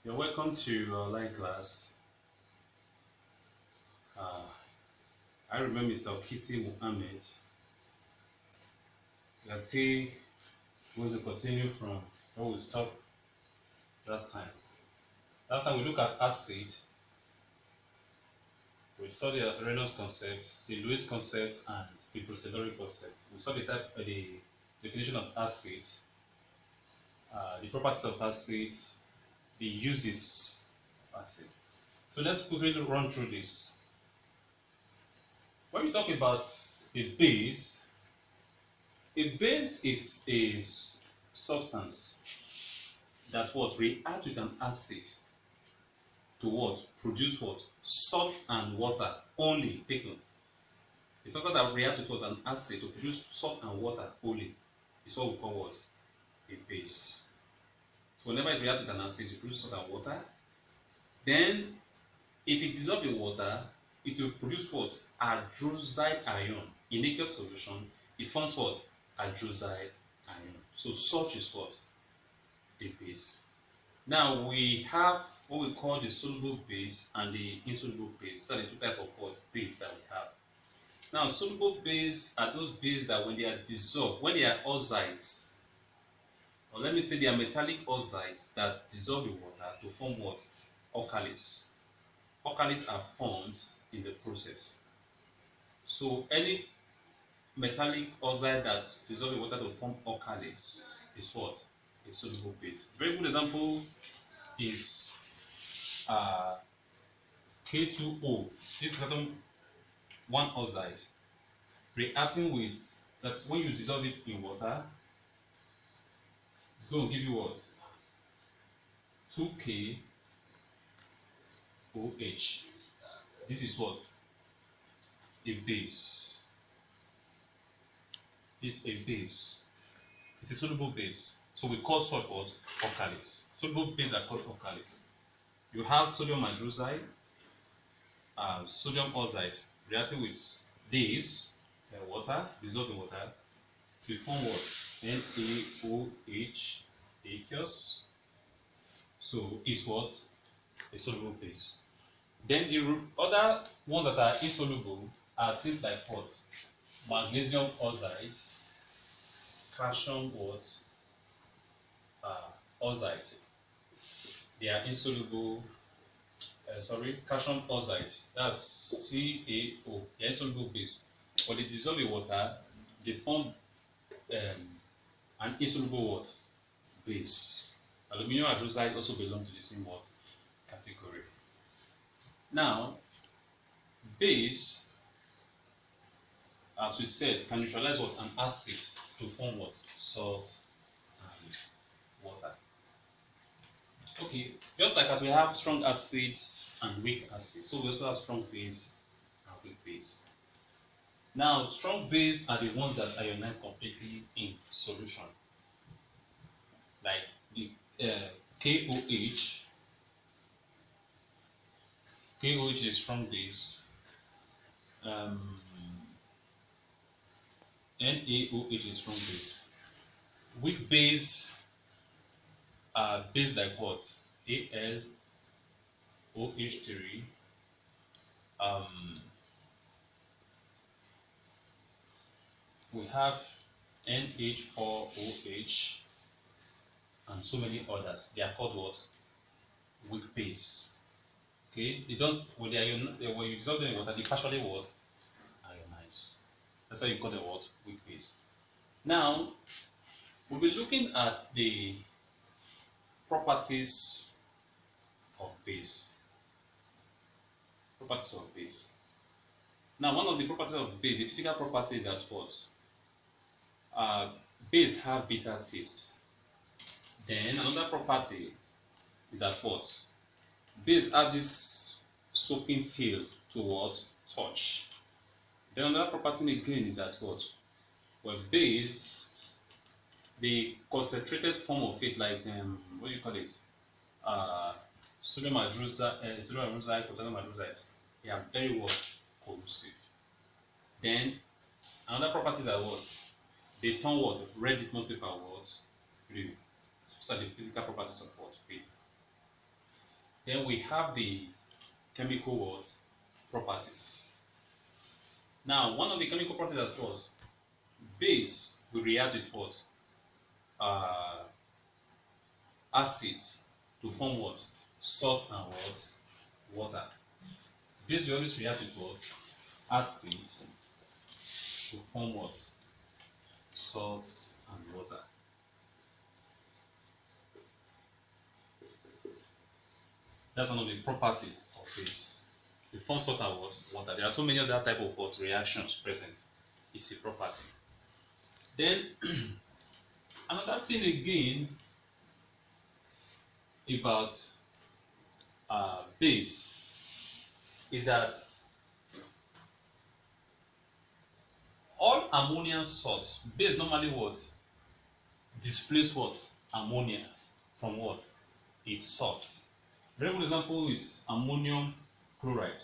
You're welcome to our online class. Uh, I remember Mr. Okiti Mohammed. We are still going to continue from where we stopped last time. Last time we looked at acid. We studied the Reynolds concept, the Lewis concept, and the procedure concept. We saw the definition of acid, the properties of acid, the uses of acid. So let's quickly run through this. When we talk about a base is a substance that what react with an acid to what produce what salt and water only. Take note. A substance that react with what an acid to produce salt and water only is what we call what a base. So whenever it reacts with an acid, it produces salt and water. Then, if it dissolves in water, it will produce what hydroxide ion. In aqueous solution, it forms what hydroxide ion. So such is what a base. Now we have what we call the soluble base and the insoluble base. So the two types of what base that we have. Now soluble base are those bases that when they are dissolved, when they are oxides, or let me say they are metallic oxides that dissolve in water to form what alkalis. Alkalis are formed in the process. So any metallic oxide that dissolves in water to form alkalis is what a soluble base. A very good example is K2O. This atom one oxide reacting with, that's when you dissolve it in water, it's going to give you what 2K OH. This is what a base. It's a base. It's a soluble base. So we call such what alkalis. Soluble bases are called alkalis. You have sodium hydroxide, sodium oxide reacting with this water, dissolved in water, to form what NaOH, aqueous. So it's what a soluble base. Then the other ones that are insoluble are things like what magnesium oxide, calcium what oxide. They are insoluble. Calcium oxide. That's CaO. They are insoluble base. But they dissolve in water, they form an insoluble what base. Aluminium hydroxide also belong to the same what category. Now, base, as we said, can neutralize what an acid to form what salt and water. Okay, just like as we have strong acids and weak acids, so we also have strong base and weak base. Now, strong base are the ones that ionize completely in solution, like the KOH. KOH is strong base. NaOH is strong base. Weak base are base like what? AlOH3. We have NH4OH and so many others. They are called what? Weak base. Okay, they don't when you dissolve them in water, they partially what? Ionize. That's why you call the what? Weak base. Now we'll be looking at the properties of base. Properties of base. Now, one of the properties of base, the physical property is that what? Base have bitter taste. Then another property is that what? Base have this soaping feel to what? Touch. Then another property again is that what? Well, base, the concentrated form of it, like what do you call it? Sodium hydroxide, potassium hydroxide, they are very well corrosive. Then another properties are what? They turn what? Red litmus paper what? Blue. These are the physical properties of what? Base. Then we have the chemical what? Properties. Now, one of the chemical properties that was base will react with what? Uh, Acids to form what? Salt and what? Water. Base will always react with what? Acid to form what? Salt and water. That's one of the property of base. The form salt and what? Water. There are so many other type of what reactions present. It's a property. Then another thing again about base is that all ammonium salts, base normally what? Displace what? Ammonia from what? Its salts. Very good example is ammonium chloride.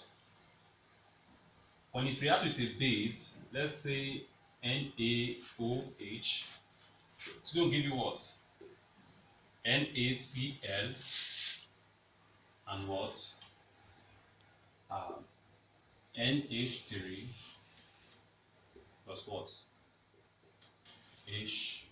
When it reacts with a base, let's say NaOH, it's going to give you what? NaCl and what? NH3 plus what? H2O.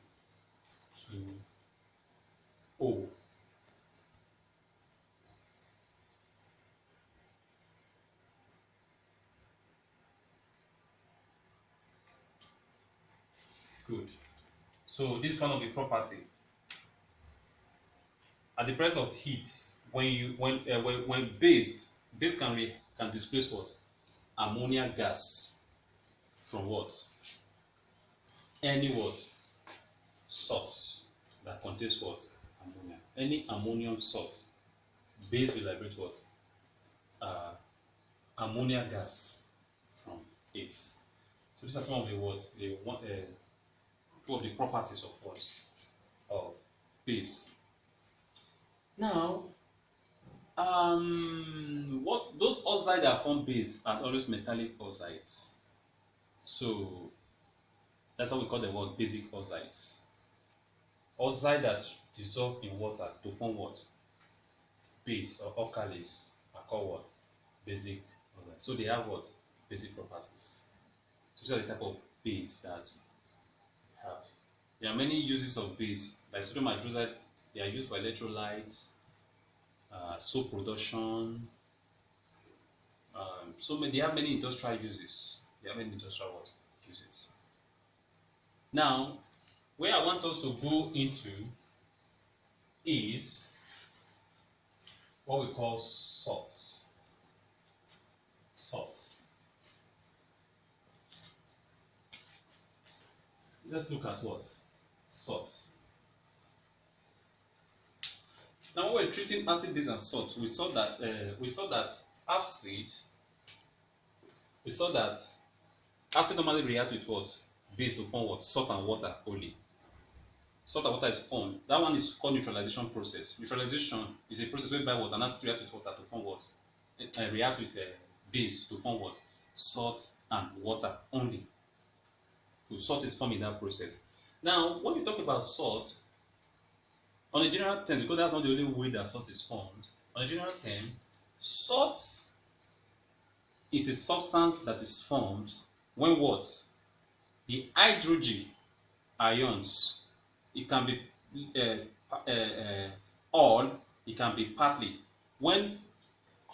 Good. So this kind of the property. At the presence of heat, when base can displace what? Ammonia gas from what? Any what? Salt that contains what? Ammonia. Any ammonium salt, base will liberate what? Ammonia gas from it. So these are some of the words, two of the properties of what? Of base. Now, what those oxides that form base are always metallic oxides. So that's what we call the word basic oxides. Oxide that dissolve in water to form what? Base or alkalis are called what? Basic oxides. So they have what? Basic properties. So these are the type of base that we have. There are many uses of base, like sodium hydroxide. They are used for electrolytes, soap production. They have many industrial uses. They have many industrial what? Uses. Now, where I want us to go into is what we call salts. Salts. Let's look at what? Salts. Now, when we're treating acid, base, and salt, we saw that acid normally reacts with what? Base to form what? Salt and water only. Salt and water is formed. That one is called neutralization process. Neutralization is a process whereby what? An acid reacts with water to form what? React with base to form what? Salt and water only. So salt is formed in that process. Now, when we talk about salt, on a general term, because that's not the only way that salt is formed, on a general term, salt is a substance that is formed when what? The hydrogen ions, it can be all, it can be partly. When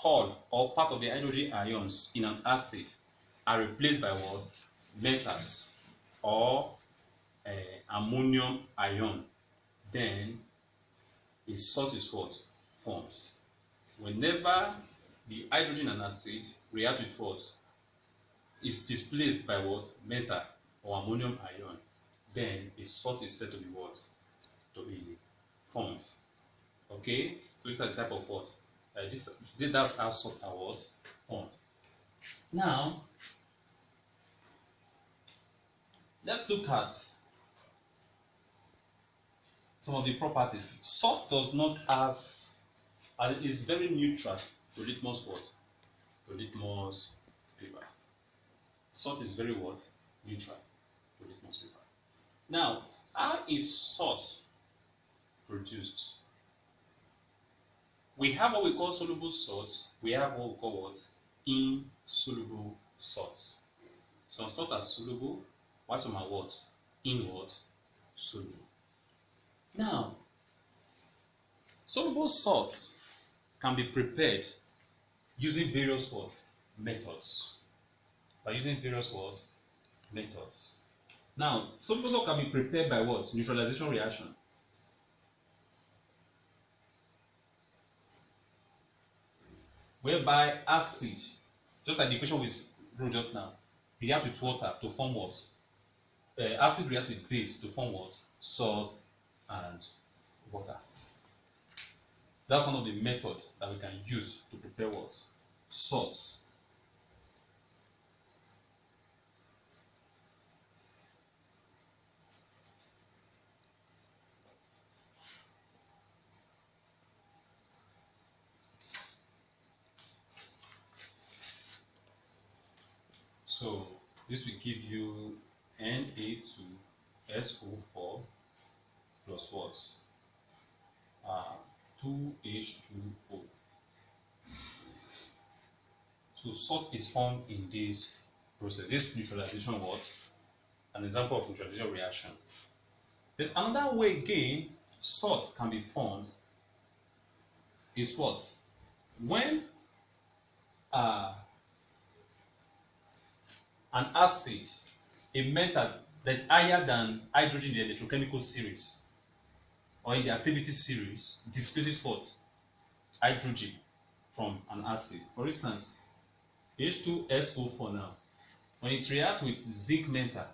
all or part of the hydrogen ions in an acid are replaced by what? Metals or ammonium ion, then a salt is what? Formed. Whenever the hydrogen and acid react with what? Is displaced by what? Metal or ammonium ion, then a salt is said to be what? To be formed. Okay? So it's a type of what? That's how salt are what? Formed. Now, let's look at some of the properties. Salt does not have, is very neutral to litmus what? To litmus paper. Salt is very what? Neutral to litmus paper. Now, how is salt produced? we have what we call soluble salts, we have what we call what? Insoluble salts. Some salts are soluble, while some are what? In what? Soluble. Now, soluble salts can be prepared using various what? Methods. By using various what? Methods. Now, soluble salt can be prepared by what? Neutralization reaction. Whereby acid, just like the equation we wrote just now, react with water to form what? Acid react with base to form what? Salt and water. That's one of the methods that we can use to prepare what? Salts. So this will give you Na2SO4 plus what? 2H2O. So salt is formed in this process. This neutralization what? An example of neutralization reaction. Then another way again salt can be formed is what? When an acid, a metal that is higher than hydrogen in the electrochemical series or in the activity series displaces what? Hydrogen from an acid. For instance, H2SO4 now, when it reacts with zinc metal,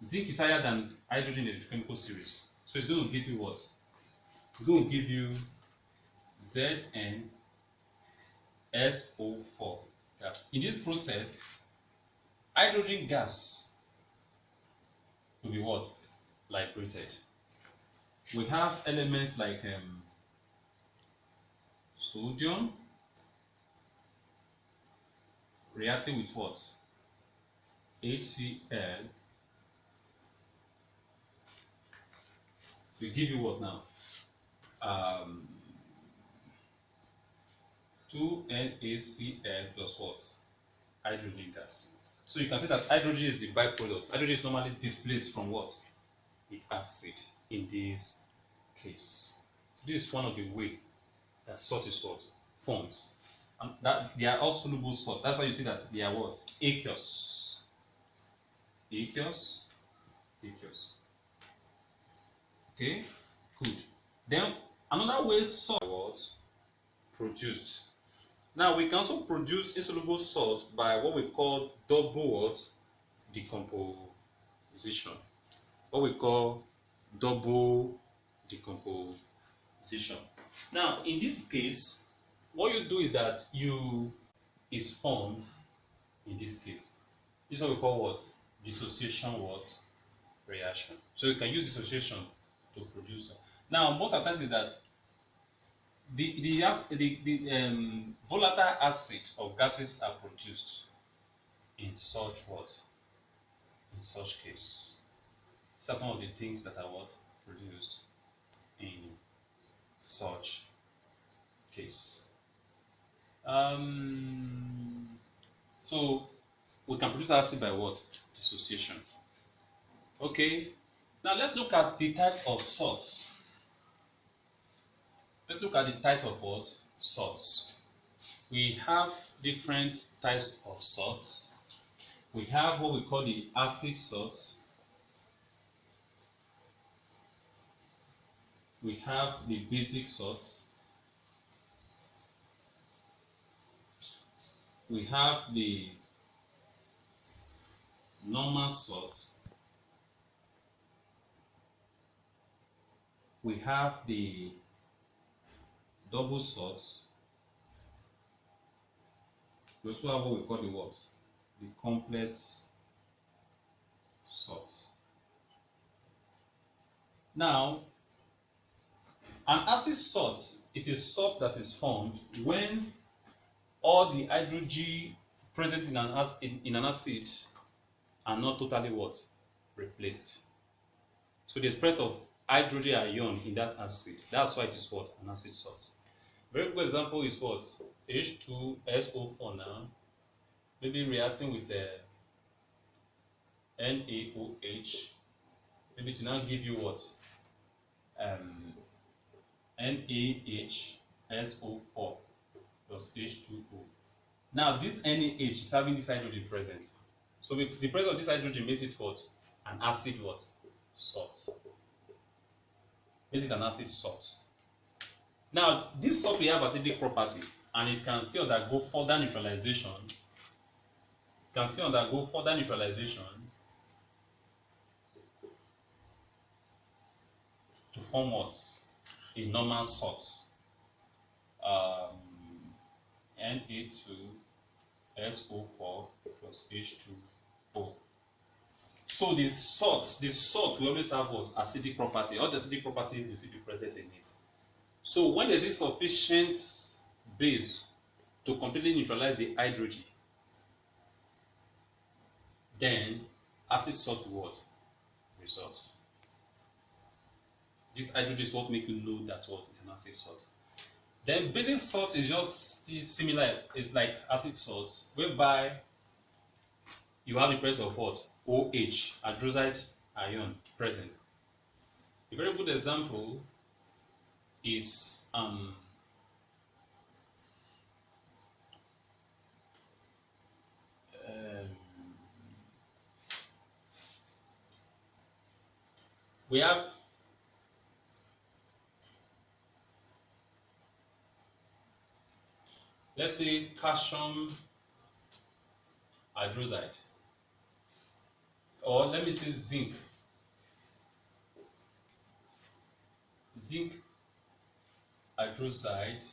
zinc is higher than hydrogen in the electrochemical series. So it's going to give you what? It's going to give you ZnSO4. In this process, hydrogen gas will be what? Liberated. We have elements like sodium reacting with what? HCl. We give you what now? 2NaCl plus what? Hydrogen gas. So you can say that hydrogen is the byproduct. Hydrogen is normally displaced from what? With acid in this case. So this is one of the ways that salt is what? Formed. And that they are all soluble salt. That's why you see that they are what? Aqueous. Aqueous. Aqueous. Okay? Good. Then another way salt was produced. Now we can also produce insoluble salt by what we call double what? Decomposition. What we call double decomposition. Now in this case, what you do is that is formed in this case. This is what we call what? Dissociation what? Reaction. So you can use dissociation to produce that. Now most of the times is that the volatile acid of gases are produced in such what? In such case. These are some of the things that are what? Produced in such case. So we can produce acid by what? Dissociation. Okay. Now let's look at the types of salts. Let's look at the types of what? Salts. We have different types of salts. We have what we call the acid salts. We have the basic salts. We have the normal salts. We have the double salts. We also have what we call the what? The complex salts. Now, an acid salt is a salt that is formed when all the hydrogen present in an acid are not totally what? Replaced. So the express of hydrogen ion in that acid. That's why it is what? An acid salt. Very good example is what? H2SO4 now. Maybe reacting with NaOH. Maybe to now give you what? NaHSO4 plus H2O. Now this NaH is having this hydrogen present. So with the presence of this hydrogen makes it what? An acid what? Salt. Makes it an acid salt. Now this salt will have acidic property and it can still undergo further neutralization. To form what? A normal salt. Na2SO4 plus H2O. So the salt will always have what? Acidic property. All the acidic property will still be present in it. So when there is sufficient base to completely neutralize the hydrogen, then acid salt will what? Result. This hydrogen is what makes you know that what is an acid salt. Then basic salt is just similar. It's like acid salt, whereby you have the presence of what? OH, hydroxide ion present. A very good example is we have let's say calcium hydroxide, or let me say zinc hydroxide,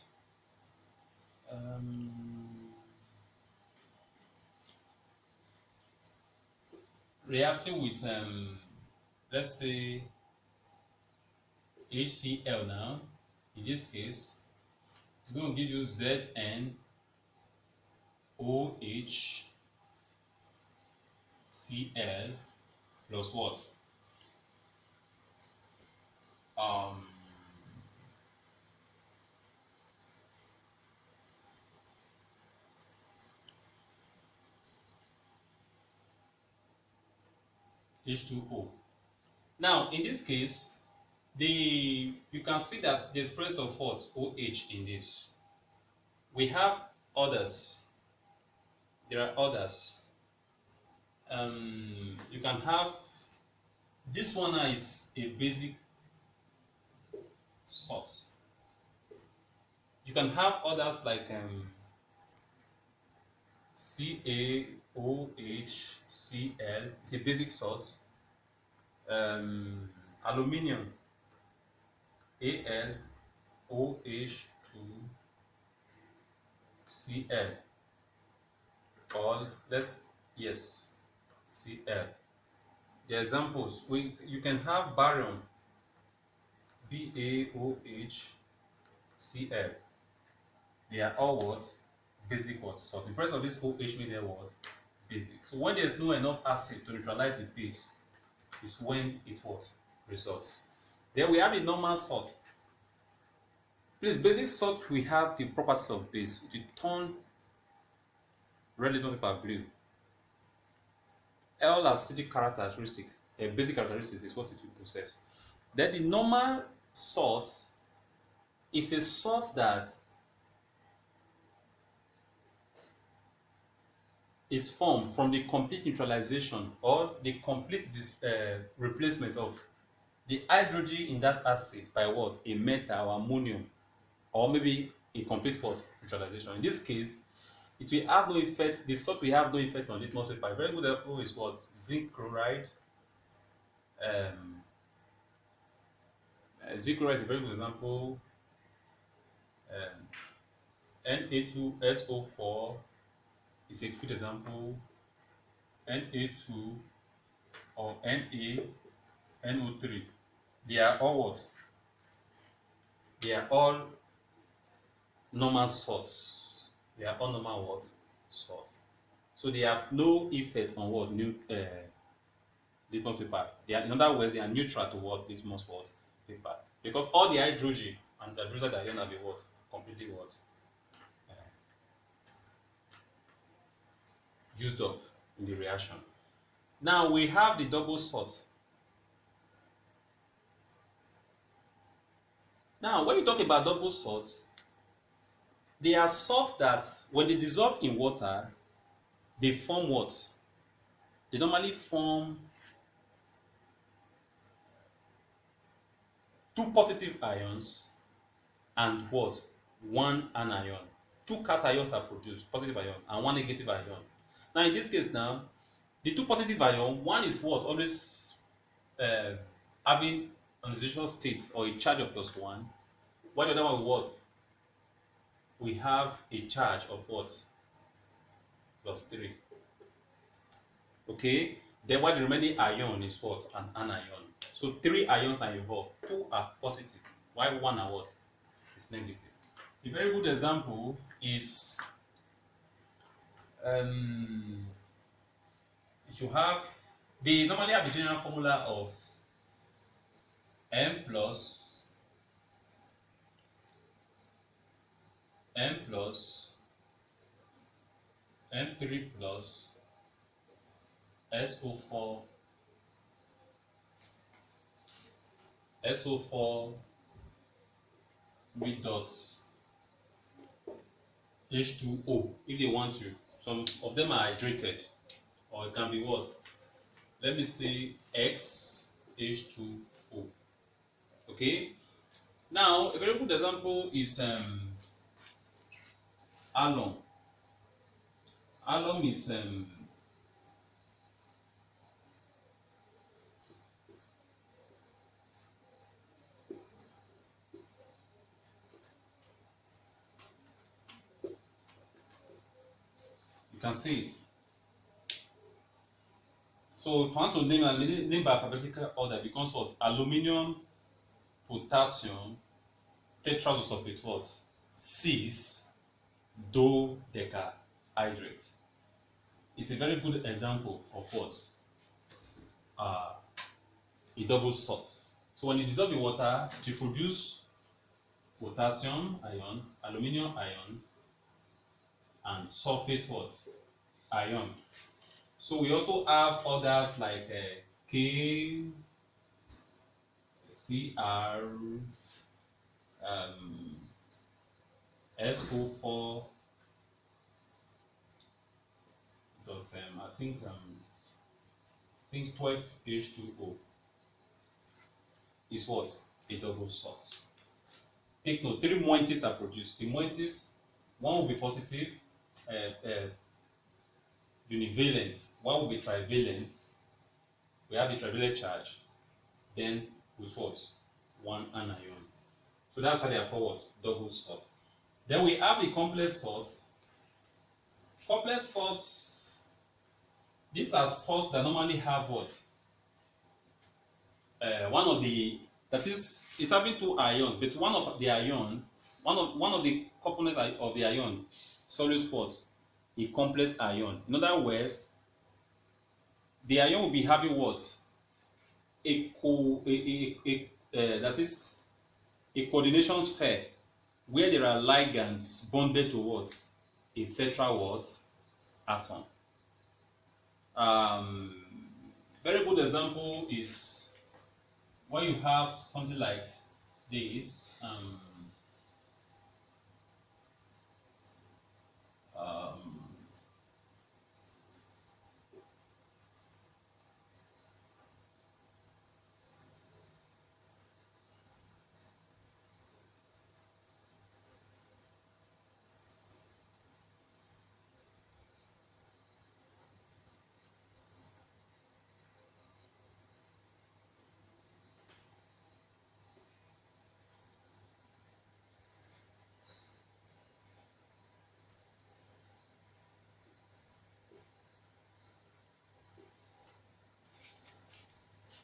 reacting with let's say HCl now. In this case, it's going to give you ZnOH Cl plus what? H2O. Now, in this case, you can see that there's presence of what? OH in this. We have others. There are others. You can have this one is a basic salt. You can have others like CaOHCl. It's a basic salt. Aluminium, AlOH2Cl, or Cl. The examples, you can have barium, BaOHCl. They are all what? Basic what? So the presence of this OH means there was basic. So when there's no enough acid to neutralize the base, is when it what? Results. Then we have a normal salt. Please, basic salt, we have the properties of base. It will turn red litmus paper blue. All acidic characteristic, basic characteristics is what it will possess. Then the normal salt is a salt that is formed from the complete neutralization or the complete replacement of the hydrogen in that acid by what? A metal or ammonium, or maybe a complete what? Neutralization. In this case, it will have no effect. The salt will have no effect on litmus paper. A very good example is what? Zinc chloride. Zinc chloride is a very good example. Na2SO4 is a good example. Na2 or NaNO3. They are all what? They are all normal salts. They are all normal what? Salts. So they have no effect on what? Litmus paper. They are, in other words, they are neutral to what? Litmus what? paper, because all the hydrogen and the hydroxide ion have been what? Completely what? Used up in the reaction. Now we have the double salt. Now when you talk about double salts, they are salts that when they dissolve in water, they form what? They normally form two positive ions and what? One anion. Two cations are produced, positive ion, and one negative ion. Now in this case now, the two positive ion, one is what? Always having an ionization state or a charge of +1, while the other one what? We have a charge of what? +3. Okay? Then while the remaining ion is what? An anion. So 3 ions are involved. 2 are positive, while 1 are what? Is negative. A very good example is if you have, they normally have the general formula of M plus M3 plus SO4 with dots H2O if they want to. Some of them are hydrated, or it can be what? Let me say XH2O. Okay? Now, a very good example is alum. Alum is you can see it. So if I want to name by alphabetical order, it becomes what? Aluminium, potassium, tetrasulfate what? 6 dodecahydrate. It's a very good example of what? A double salt. So when you dissolve in water, to produce potassium ion, aluminium ion, and sulfate what? Ion. So we also have others like K, Cr, SO4, dot I think 12H2O is what? A double salt. Take note, 3 moieties are produced. The moieties, one will be positive, univalent, one will be trivalent. We have the trivalent charge, then with what? One anion. So that's why they are called what? Double salts. Then we have the complex salts. Complex salts, these are salts that normally have what? One of the, that is having 2 ions, but one of the ion, one of the components of the ion is always what? A complex ion. In other words, the ion will be having what? That is a coordination sphere where there are ligands bonded to what? A central what? Atom. Very good example is when you have something like this.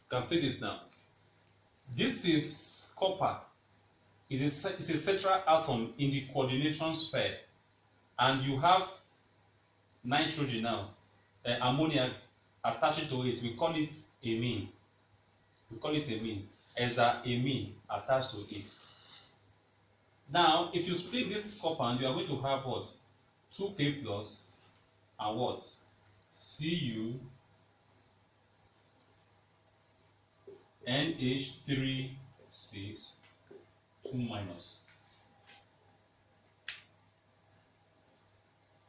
You can see this now. This is copper. It's a central atom in the coordination sphere, and you have nitrogen now, ammonia attached to it. We call it amine. hexaamine attached to it. Now, if you split this compound, you are going to have what? 2K plus and what? Cu NH3 2 minus.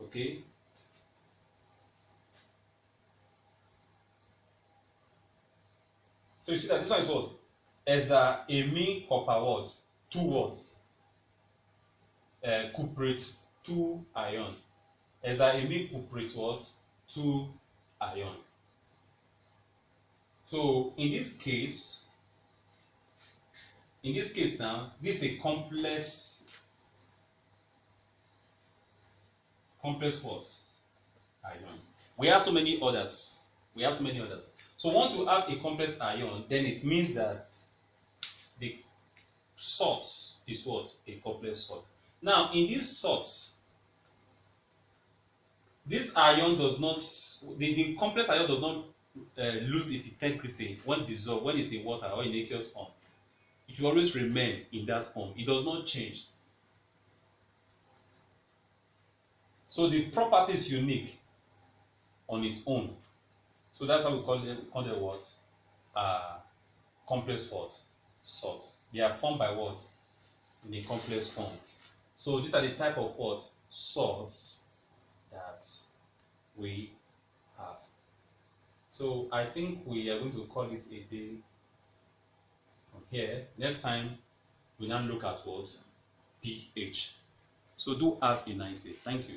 Okay. So you see that this one is what? Hexaamine copper what? 2 what? Cuprate 2 ion. Hexaamine cuprate what? 2 ion. So in this case now, this is a complex what? Ion. We have so many others. So once you have a complex ion, then it means that the salt is what? A complex salt. Now, in these salts, this ion does not, the complex ion does not lose its integrity when dissolved, when it's in water or in aqueous form. It will always remain in that form. It does not change. So the property is unique on its own. So that's why we call them what? Complex what? Salts. They are formed by what? In a complex form. So these are the type of what? Salts that we have. So I think we are going to call it a day from here. Next time we now look at what? pH. So do have a nice day. Thank you.